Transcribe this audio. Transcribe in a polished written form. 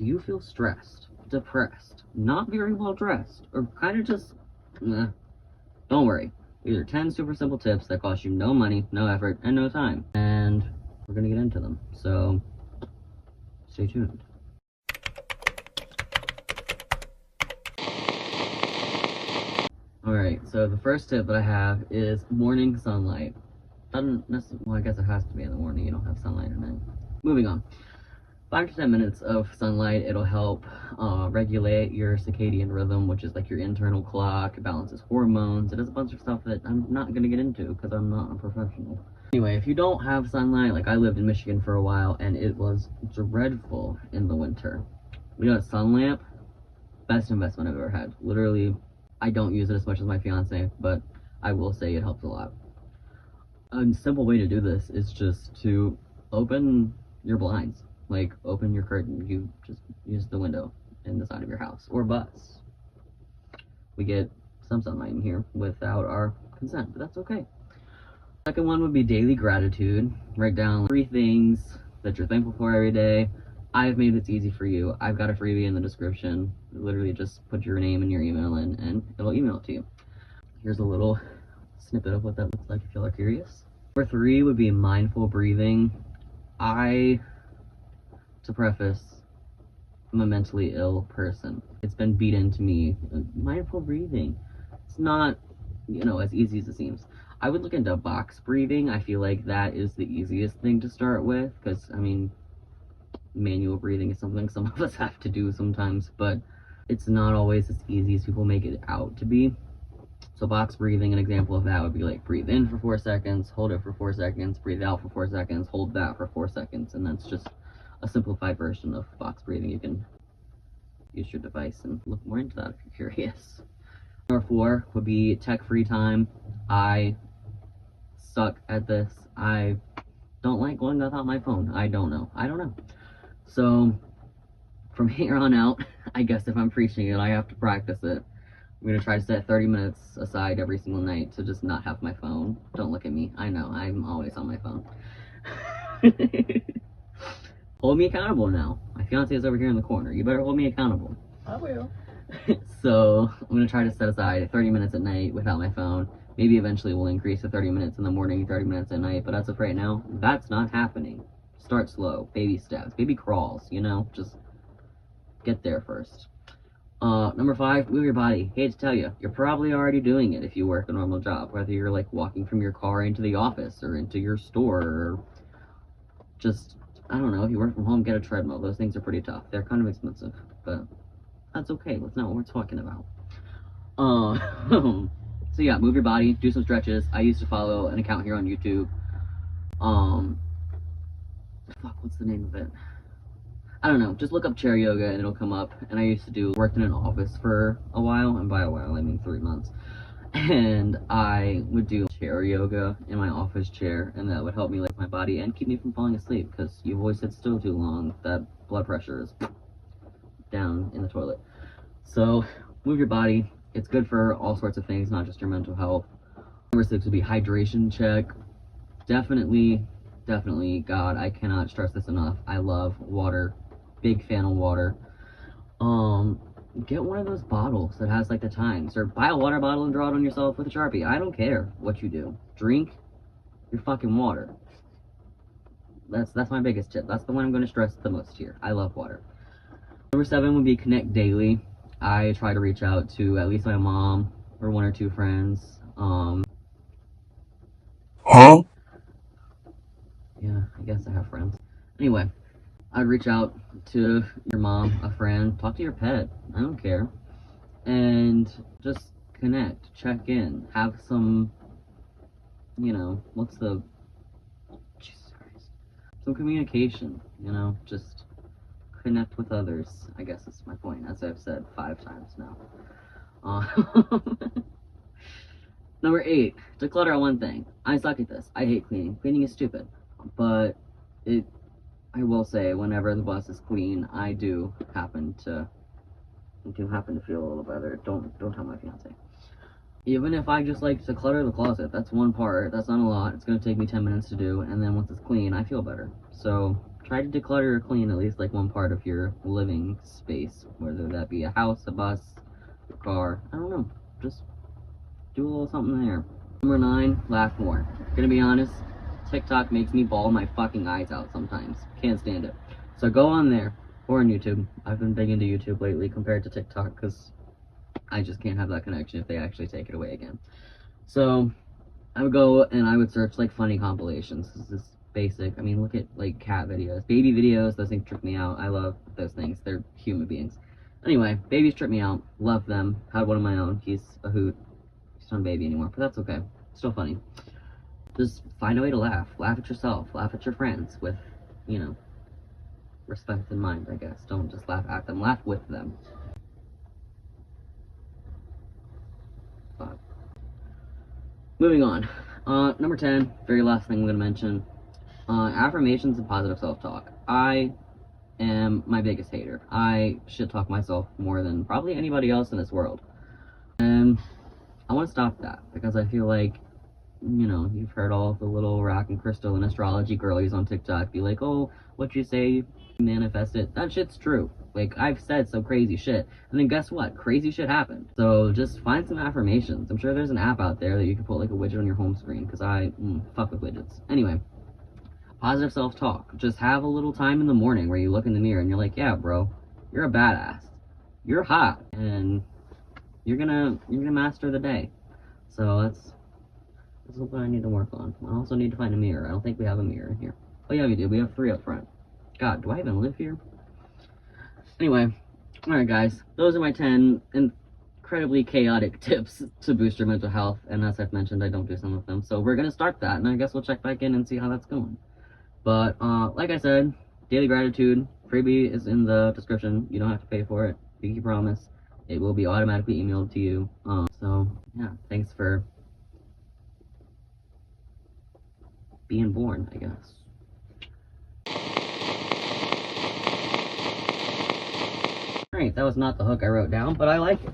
Do you feel stressed, depressed, not very well dressed, or kind of just, don't worry. These are 10 super simple tips that cost you no money, no effort, and no time. And we're gonna get into them. So, stay tuned. Alright, so the first tip that I have is morning sunlight. Doesn't necessarily, well, I guess it has to be in the morning, you don't have sunlight at night. Moving on. 5 to 10 minutes of sunlight, it'll help regulate your circadian rhythm, which is like your internal clock. It balances hormones. It does a bunch of stuff that I'm not going to get into because I'm not a professional. Anyway, if you don't have sunlight, like I lived in Michigan for a while and it was dreadful in the winter. We got a sun lamp, best investment I've ever had. Literally, I don't use it as much as my fiance, but I will say it helps a lot. A simple way to do this is just to open your blinds. Like, open your curtain. You just use the window in the side of your house or bus. We get some sunlight in here without our consent, but that's okay. Second one would be daily gratitude. Write down 3 things that you're thankful for every day. I've made this easy for you. I've got a freebie in the description. Literally just put your name and your email in and it'll email it to you. Here's a little snippet of what that looks like if you are curious. Number 3 would be mindful breathing. To preface, I'm a mentally ill person. It's been beat into me. Mindful breathing. It's not, as easy as it seems. I would look into box breathing. I feel like that is the easiest thing to start with because, manual breathing is something some of us have to do sometimes, but it's not always as easy as people make it out to be. So box breathing, an example of that would be like breathe in for 4 seconds, hold it for 4 seconds, breathe out for 4 seconds, hold that for 4 seconds, and that's just a simplified version of box breathing. You can use your device and look more into that if you're curious. Number 4 would be tech-free time. I suck at this. I don't like going without my phone. I don't know. So from here on out, I guess if I'm preaching it, I have to practice it. I'm going to try to set 30 minutes aside every single night to just not have my phone. Don't look at me. I know, I'm always on my phone. Hold me accountable now. My fiance is over here in the corner. You better hold me accountable. I will. So I'm going to try to set aside 30 minutes at night without my phone. Maybe eventually we'll increase to 30 minutes in the morning, 30 minutes at night. But as of right now, that's not happening. Start slow. Baby steps. Baby crawls, Just get there first. Number 5, move your body. Hate to tell you, you're probably already doing it if you work a normal job. Whether you're like walking from your car into the office or into your store or just... I don't know, if you work from home, get a treadmill. Those things are pretty tough. They're kind of expensive, but that's okay. That's not what we're talking about. So yeah, move your body, do some stretches. I used to follow an account here on YouTube. What's the name of it? I don't know. Just look up chair yoga and it'll come up. And I worked in an office for a while, and by a while I mean 3 months. And I would do chair yoga in my office chair, and that would help me lift my body and keep me from falling asleep, because you've always sit still too long, that blood pressure is down in the toilet. So move your body. It's good for all sorts of things, not just your mental health. Number 6 would be hydration check. Definitely, God, I cannot stress this enough. I love water. Big fan of water. Get one of those bottles that has like the times, or buy a water bottle and draw it on yourself with a Sharpie. I don't care what you do. Drink your fucking water. That's my biggest tip. That's the one I'm going to stress the most here. I love water. Number 7 would be connect daily. I try to reach out to at least my mom or 1 or 2 friends. Yeah, I guess I have friends. Anyway, I'd reach out to your mom, a friend, talk to your pet, I don't care, and just connect, check in, have some, Jesus Christ, some communication, just connect with others, I guess is my point, as I've said 5 times now. Number 8, declutter on one thing. I suck at this. I hate cleaning. Cleaning is stupid, but I will say, whenever the bus is clean, I do happen to feel a little better. Don't tell my fiance. Even if I just like to clutter the closet, that's one part. That's not a lot. It's gonna take me 10 minutes to do, and then once it's clean, I feel better. So try to declutter or clean at least like one part of your living space, whether that be a house, a bus, a car, I don't know, just do a little something there. Number 9, laugh more. Gonna be honest, TikTok makes me bawl my fucking eyes out sometimes. Can't stand it. So go on there, or on YouTube. I've been big into YouTube lately compared to TikTok, because I just can't have that connection if they actually take it away again. So I would go and I would search like funny compilations. This is basic. I mean, look at like cat videos, baby videos. Those things trip me out. I love those things. They're human beings. Anyway, babies trip me out. Love them. Had one of my own. He's a hoot. He's not a baby anymore, but that's okay. Still funny. Just find a way to laugh. Laugh at yourself. Laugh at your friends with, you know, respect in mind, I guess. Don't just laugh at them. Laugh with them. But moving on. Number 10, very last thing I'm going to mention. Affirmations and positive self-talk. I am my biggest hater. I shit talk myself more than probably anybody else in this world. And I want to stop that because I feel like, you know, you've heard all the little rock and crystal and astrology girlies on TikTok be like, oh, what you say, manifest it. That shit's true. Like, I've said some crazy shit, and then guess what? Crazy shit happened. So just find some affirmations. I'm sure there's an app out there that you can put like a widget on your home screen, because I fuck with widgets. Anyway, positive self-talk. Just have a little time in the morning where you look in the mirror and you're like, yeah, bro, you're a badass. You're hot, and you're gonna master the day. So that's what I need to work on. I also need to find a mirror. I don't think we have a mirror here. Oh yeah, we do. We have 3 up front. God, do I even live here? Anyway, alright guys, those are my 10 incredibly chaotic tips to boost your mental health, and as I've mentioned, I don't do some of them, so we're gonna start that, and I guess we'll check back in and see how that's going. But, like I said, daily gratitude, freebie is in the description. You don't have to pay for it. Pinky promise. It will be automatically emailed to you. So, yeah, thanks for being born, I guess. Alright, that was not the hook I wrote down, but I like it.